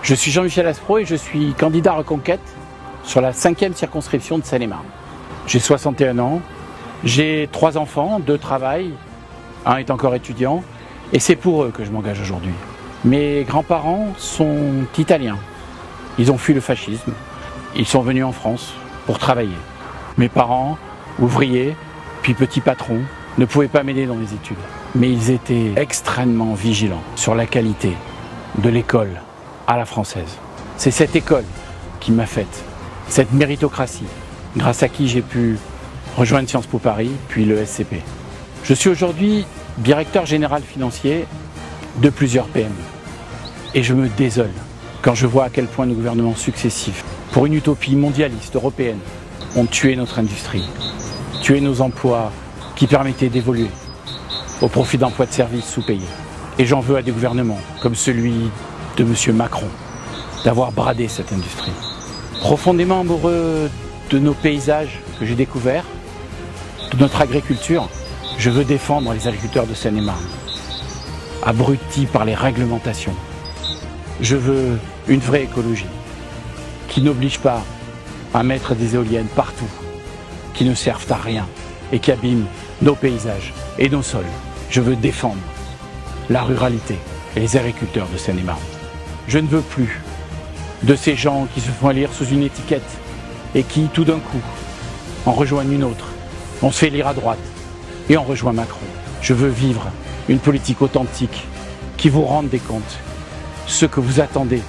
Je suis Jean-Michel Aspro et je suis candidat à Reconquête sur la 5e circonscription de Seine-et-Marne. J'ai 61 ans, j'ai 3 enfants, 2 travaillent, un est encore étudiant, et c'est pour eux que je m'engage aujourd'hui. Mes grands-parents sont italiens, ils ont fui le fascisme, ils sont venus en France pour travailler. Mes parents, ouvriers, puis petits patrons, ne pouvaient pas m'aider dans les études. Mais ils étaient extrêmement vigilants sur la qualité de l'école à la française. C'est cette école qui m'a faite cette méritocratie, grâce à qui j'ai pu rejoindre Sciences Po Paris, puis le SCP. Je suis aujourd'hui directeur général financier de plusieurs PME. Et je me désole quand je vois à quel point nos gouvernements successifs, pour une utopie mondialiste, européenne, ont tué notre industrie, tué nos emplois qui permettaient d'évoluer au profit d'emplois de services sous-payés. Et j'en veux à des gouvernements comme celui de M. Macron, d'avoir bradé cette industrie. Profondément amoureux de nos paysages que j'ai découverts, de notre agriculture, je veux défendre les agriculteurs de Seine-et-Marne, abrutis par les réglementations. Je veux une vraie écologie qui n'oblige pas à mettre des éoliennes partout, qui ne servent à rien et qui abîment nos paysages et nos sols. Je veux défendre la ruralité et les agriculteurs de Seine-et-Marne. Je ne veux plus de ces gens qui se font élire sous une étiquette et qui, tout d'un coup, en rejoignent une autre. On se fait élire à droite et on rejoint Macron. Je veux vivre une politique authentique qui vous rende des comptes, ce que vous attendez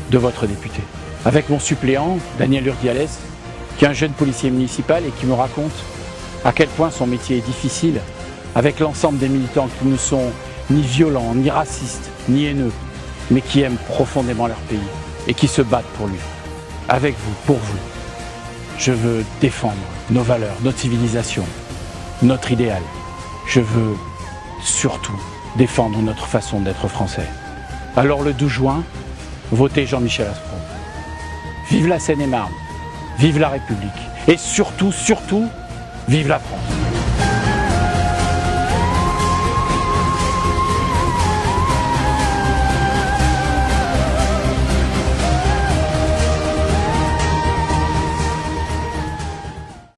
de votre député. Avec mon suppléant, Daniel Urdiales, qui est un jeune policier municipal et qui me raconte à quel point son métier est difficile, avec l'ensemble des militants qui ne sont ni violents, ni racistes, ni haineux, mais qui aiment profondément leur pays et qui se battent pour lui. Avec vous, pour vous, je veux défendre nos valeurs, notre civilisation, notre idéal. Je veux surtout défendre notre façon d'être français. Alors le 12 juin, votez Jean-Michel Aspro. Vive la Seine-et-Marne, vive la République et surtout, vive la France.